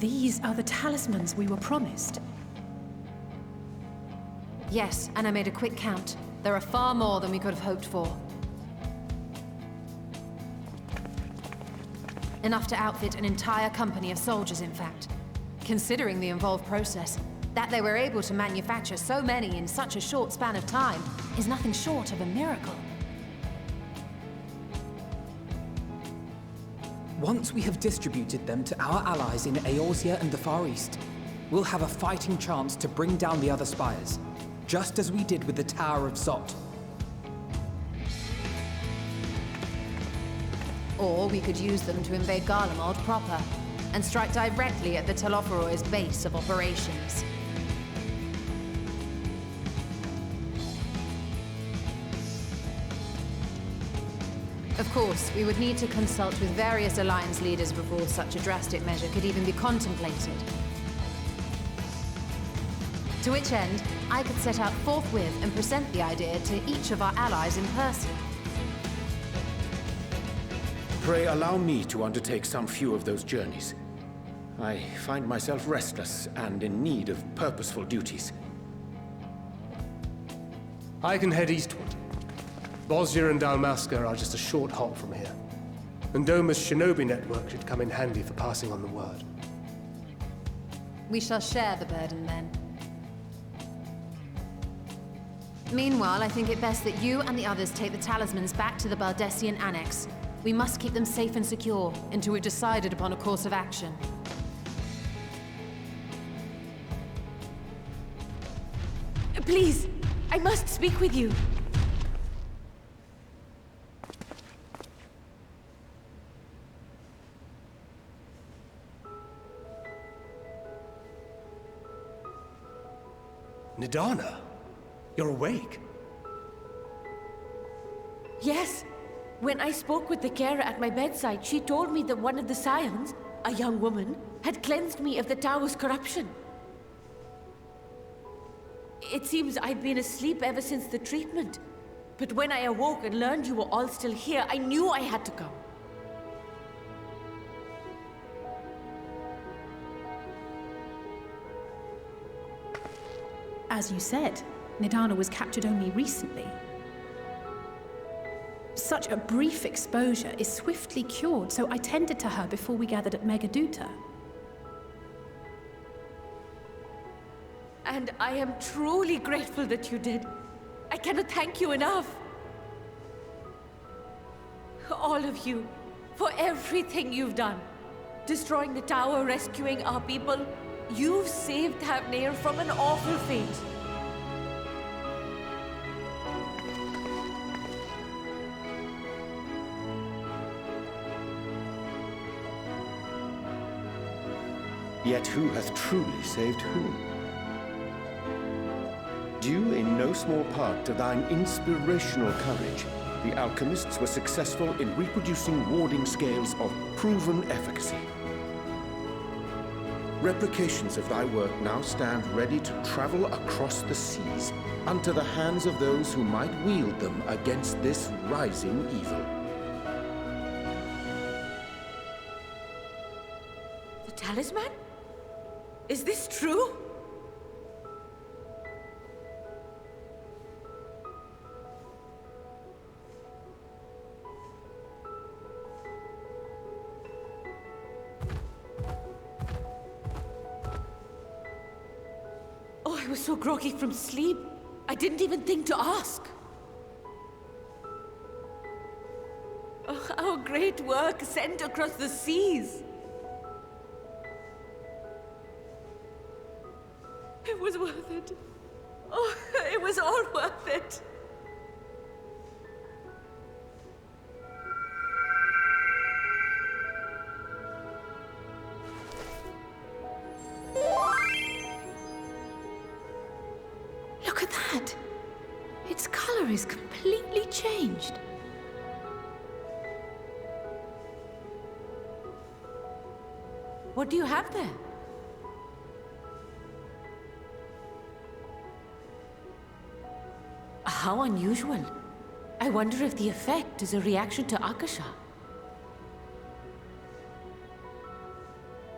These are the talismans we were promised. Yes, and I made a quick count. There are far more than we could have hoped for. Enough to outfit an entire company of soldiers, in fact. Considering the involved process, that they were able to manufacture so many in such a short span of time is nothing short of a miracle. Once we have distributed them to our allies in Eorzea and the Far East, we'll have a fighting chance to bring down the other spires, just as we did with the Tower of Zot. Or we could use them to invade Garlemald proper, and strike directly at the Telophoroid's base of operations. Of course, we would need to consult with various Alliance leaders before such a drastic measure could even be contemplated. To which end, I could set out forthwith and present the idea to each of our allies in person. Pray allow me to undertake some few of those journeys. I find myself restless and in need of purposeful duties. I can head eastward. Bosnia and Dalmasca are just a short hop from here. And Doma's shinobi network should come in handy for passing on the word. We shall share the burden then. Meanwhile, I think it best that you and the others take the talismans back to the Baldessian Annex. We must keep them safe and secure until we've decided upon a course of action. Please, I must speak with you. Nidana, you're awake. Yes. When I spoke with the carer at my bedside, she told me that one of the scions, a young woman, had cleansed me of the tower's corruption. It seems I'd been asleep ever since the treatment. But when I awoke and learned you were all still here, I knew I had to come. As you said, Nidana was captured only recently. Such a brief exposure is swiftly cured, so I tended to her before we gathered at Megaduta. And I am truly grateful that you did. I cannot thank you enough. All of you, for everything you've done. Destroying the tower, rescuing our people. You've saved Thavnair from an awful fate. Yet who hath truly saved whom? Due in no small part to thine inspirational courage, the alchemists were successful in reproducing warding scales of proven efficacy. Replications of thy work now stand ready to travel across the seas, unto the hands of those who might wield them against this rising evil. The talisman? Is this true? Oh, I was so groggy from sleep. I didn't even think to ask. Oh, our great work sent across the seas. It was worth it. Oh, it was all worth it. Look at that! Its color is completely changed. What do you have there? How unusual. I wonder if the effect is a reaction to Akasha.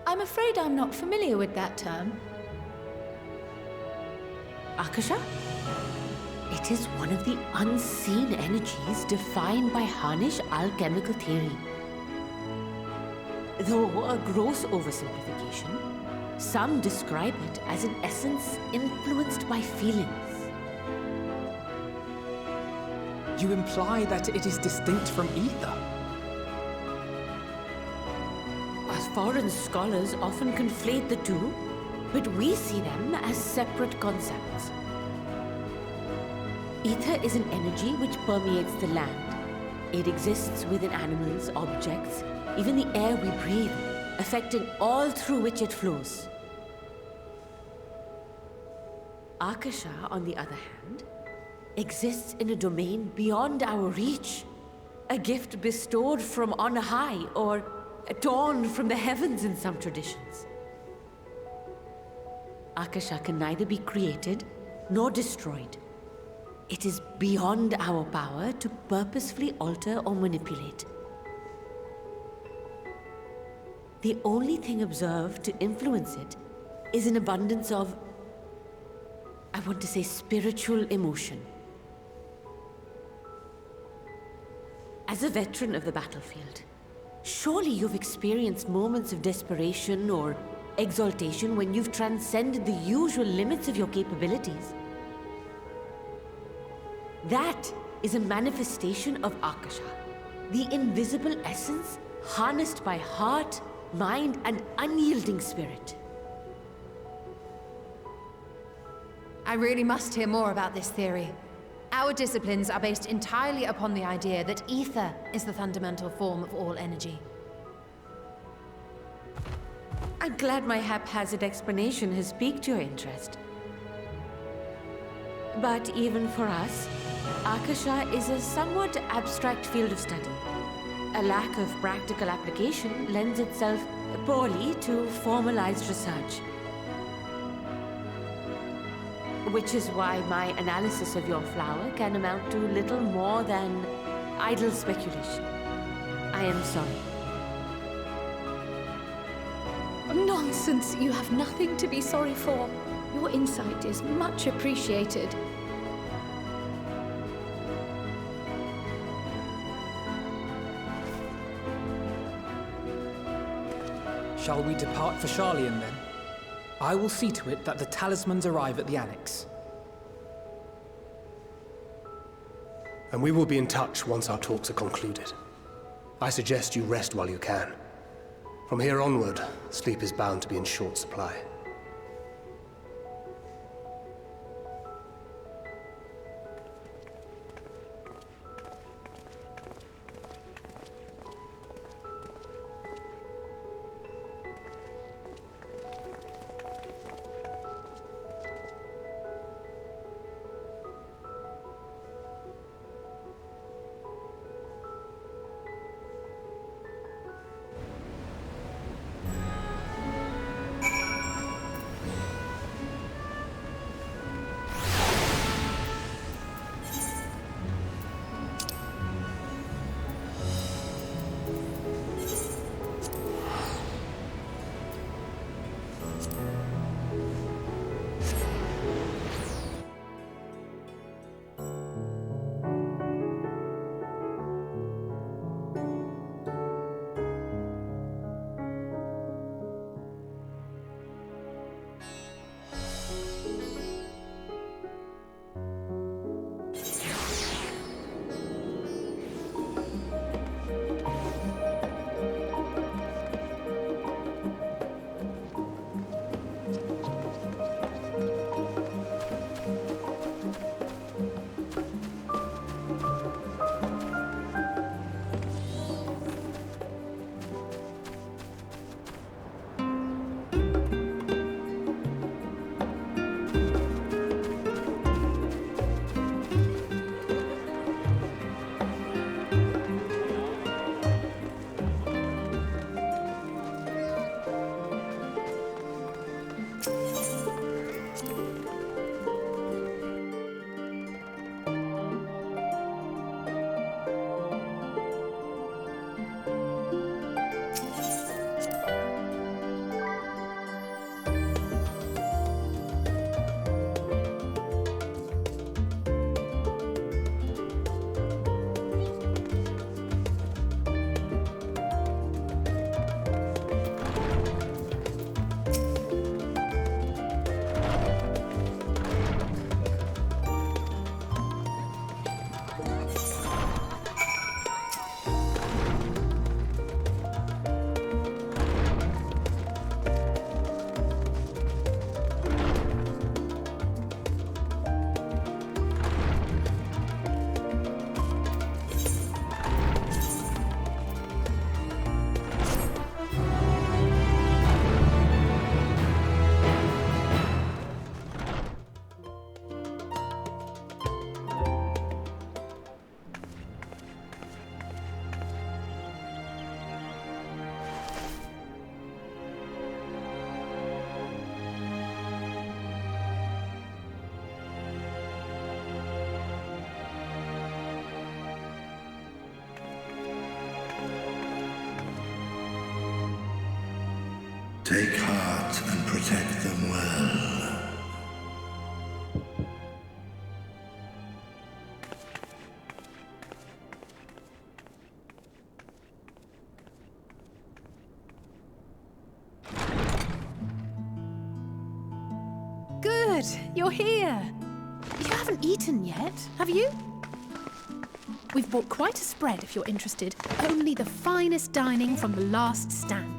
I'm afraid I'm not familiar with that term. Akasha? It is one of the unseen energies defined by Harnish alchemical theory. Though a gross oversimplification, some describe it as an essence influenced by feelings. You imply that it is distinct from ether? As foreign scholars often conflate the two, but we see them as separate concepts. Ether is an energy which permeates the land. It exists within animals, objects, even the air we breathe, affecting all through which it flows. Akasha, on the other hand, exists in a domain beyond our reach. A gift bestowed from on high, or torn from the heavens in some traditions. Akasha can neither be created nor destroyed. It is beyond our power to purposefully alter or manipulate. The only thing observed to influence it is an abundance of, I want to say, spiritual emotion. As a veteran of the battlefield, surely you've experienced moments of desperation or exaltation when you've transcended the usual limits of your capabilities. That is a manifestation of Akasha, the invisible essence harnessed by heart, mind, and unyielding spirit. I really must hear more about this theory. Our disciplines are based entirely upon the idea that ether is the fundamental form of all energy. I'm glad my haphazard explanation has piqued your interest. But even for us, Akasha is a somewhat abstract field of study. A lack of practical application lends itself poorly to formalized research. Which is why my analysis of your flower can amount to little more than idle speculation. I am sorry. Nonsense! You have nothing to be sorry for. Your insight is much appreciated. Shall we depart for Sharlayan then? I will see to it that the talismans arrive at the Annex. And we will be in touch once our talks are concluded. I suggest you rest while you can. From here onward, sleep is bound to be in short supply. Take heart and protect them well. Good, you're here. You haven't eaten yet, have you? We've bought quite a spread if you're interested. Only the finest dining from the last stand.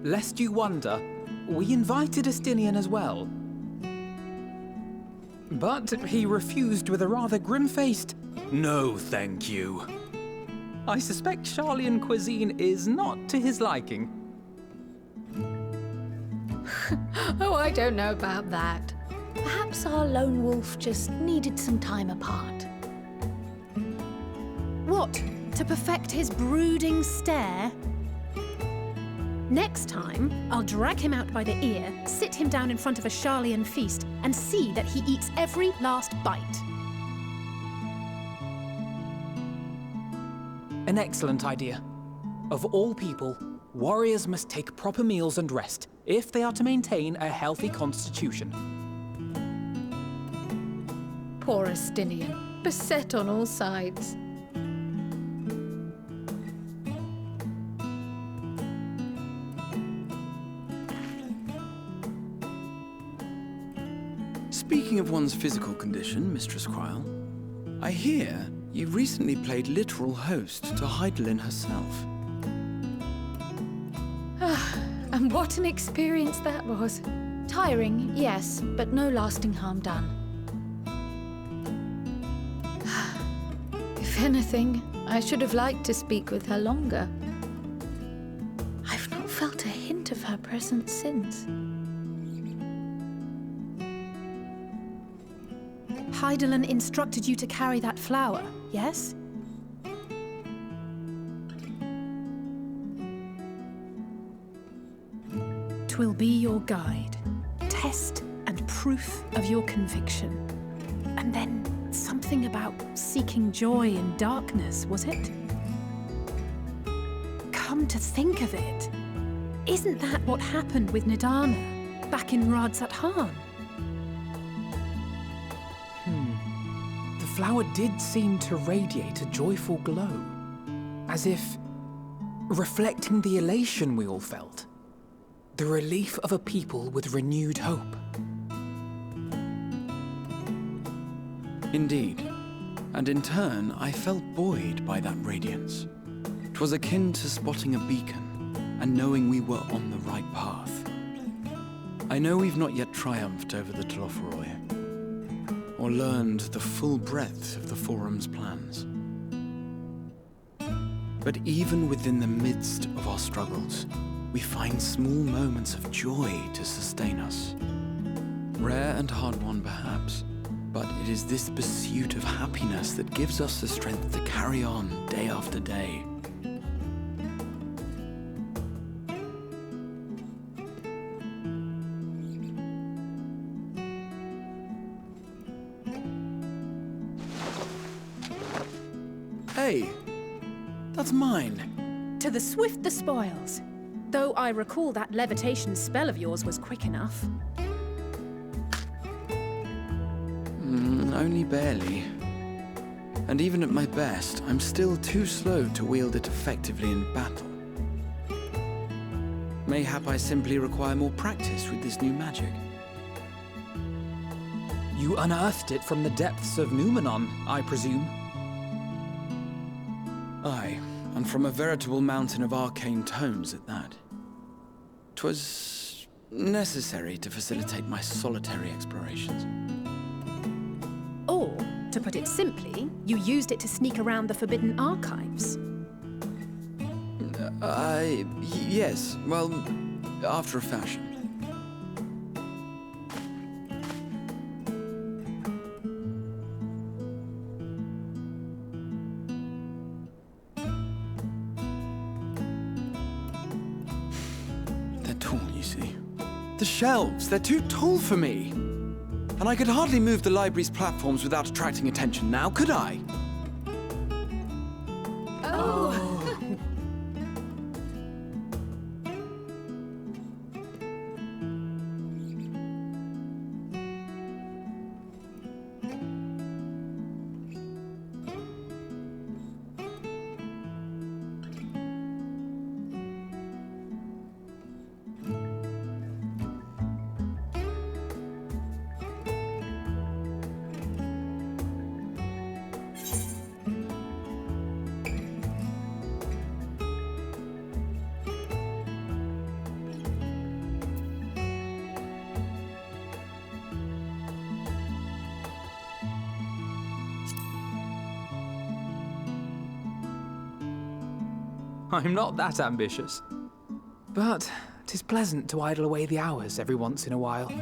Lest you wonder, we invited Estinian as well. But he refused with a rather grim-faced, "No, thank you." I suspect Charlian cuisine is not to his liking. Oh, I don't know about that. Perhaps our lone wolf just needed some time apart. What? To perfect his brooding stare? Next time, I'll drag him out by the ear, sit him down in front of a Charlian feast, and see that he eats every last bite. An excellent idea. Of all people, warriors must take proper meals and rest if they are to maintain a healthy constitution. Poor Estinian, beset on all sides. Speaking of one's physical condition, Mistress Cryle, I hear you recently played literal host to Hydaelyn herself. And what an experience that was. Tiring, yes, but no lasting harm done. If anything, I should have liked to speak with her longer. I've not felt a hint of her presence since. Hydaelyn instructed you to carry that flower, yes? Twill be your guide, test and proof of your conviction. And then something about seeking joy in darkness, was it? Come to think of it, isn't that what happened with Nidana back in Radzat-Han? The flower did seem to radiate a joyful glow, as if reflecting the elation we all felt, the relief of a people with renewed hope. Indeed, and in turn, I felt buoyed by that radiance. 'Twas akin to spotting a beacon and knowing we were on the right path. I know we've not yet triumphed over the Telophoroi, or learned the full breadth of the Forum's plans. But even within the midst of our struggles, we find small moments of joy to sustain us. Rare and hard-won perhaps, but it is this pursuit of happiness that gives us the strength to carry on day after day. Hey, that's mine. To the swift the spoils. Though I recall that levitation spell of yours was quick enough. Only barely. And even at my best, I'm still too slow to wield it effectively in battle. Mayhap I simply require more practice with this new magic. You unearthed it from the depths of Numenon, I presume? Aye, and from a veritable mountain of arcane tomes at that. 'Twas necessary to facilitate my solitary explorations. To put it simply, you used it to sneak around the Forbidden Archives. Yes. Well, after a fashion. They're tall, you see. The shelves, they're too tall for me. And I could hardly move the library's platforms without attracting attention now, could I? I'm not that ambitious. But 'tis pleasant to idle away the hours every once in a while.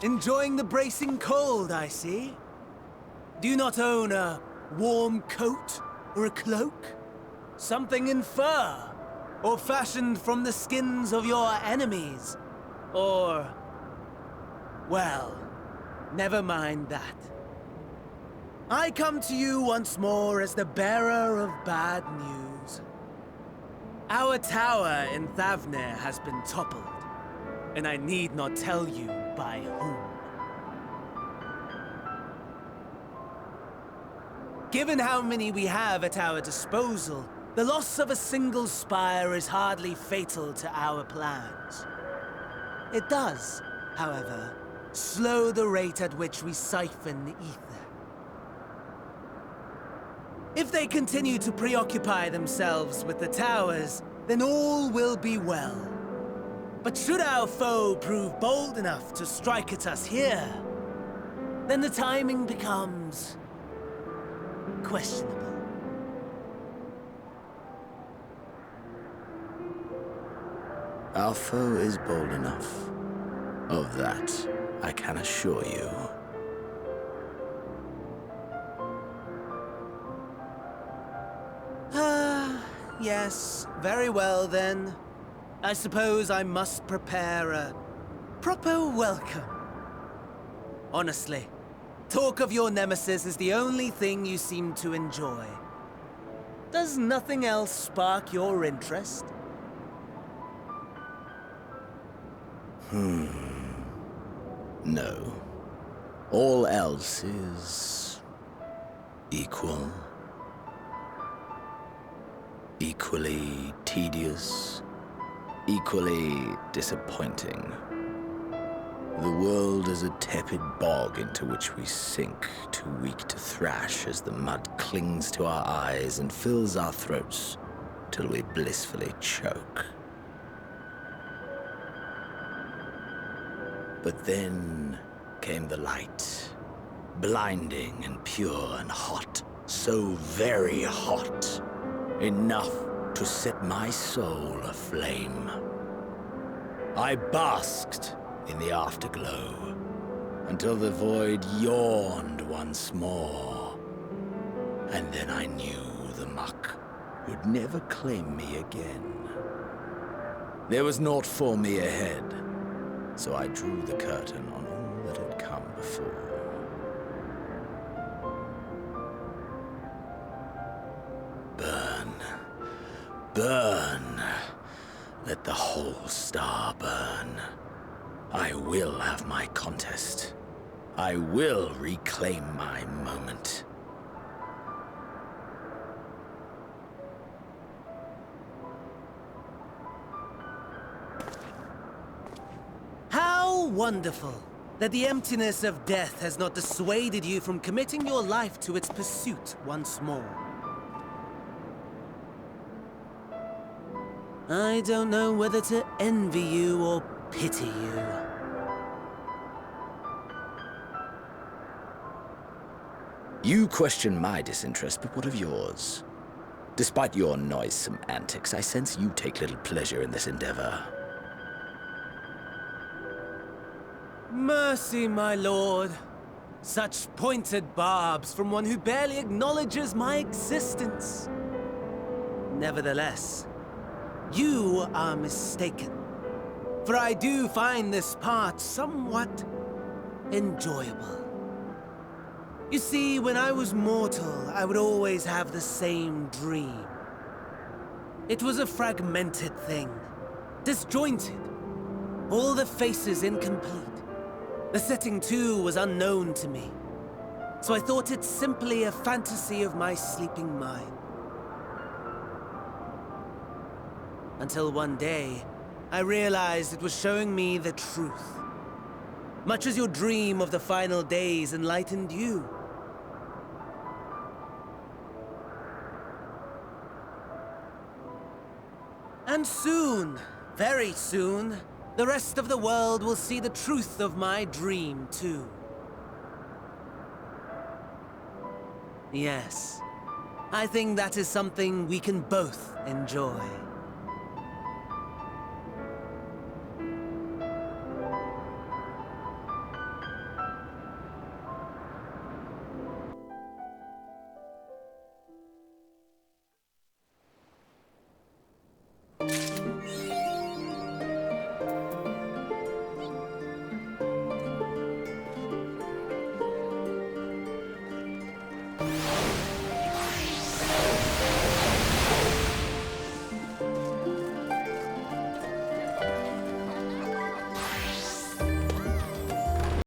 Enjoying the bracing cold, I see. Do you not own a warm coat or a cloak? Something in fur? Or fashioned from the skins of your enemies? Or... well, never mind that. I come to you once more as the bearer of bad news. Our tower in Thavnir has been toppled, and I need not tell you by whom. Given how many we have at our disposal, the loss of a single spire is hardly fatal to our plans. It does, however, slow the rate at which we siphon the ether. If they continue to preoccupy themselves with the towers, then all will be well. But should our foe prove bold enough to strike at us here, then the timing becomes questionable. Our foe is bold enough. Of that, I can assure you. Yes, very well then. I suppose I must prepare a proper welcome. Honestly, talk of your nemesis is the only thing you seem to enjoy. Does nothing else spark your interest? No. All else is... equal. Equally tedious. Equally disappointing. The world is a tepid bog into which we sink, too weak to thrash as the mud clings to our eyes and fills our throats till we blissfully choke. But then came the light, blinding and pure and hot, so very hot, enough to set my soul aflame. I basked in the afterglow until the void yawned once more, and then I knew the muck would never claim me again. There was naught for me ahead, so I drew the curtain on all that had come before. Burn. Burn. Let the whole star burn. I will have my contest. I will reclaim my moment. How wonderful that the emptiness of death has not dissuaded you from committing your life to its pursuit once more. I don't know whether to envy you or pity you. You question my disinterest, but what of yours? Despite your noisome antics, I sense you take little pleasure in this endeavor. Mercy, my lord. Such pointed barbs from one who barely acknowledges my existence. Nevertheless, you are mistaken. For I do find this part somewhat enjoyable. You see, when I was mortal, I would always have the same dream. It was a fragmented thing, disjointed, all the faces incomplete. The setting, too, was unknown to me, so I thought it simply a fantasy of my sleeping mind. Until one day, I realized it was showing me the truth. Much as your dream of the final days enlightened you. And soon, very soon, the rest of the world will see the truth of my dream, too. Yes, I think that is something we can both enjoy.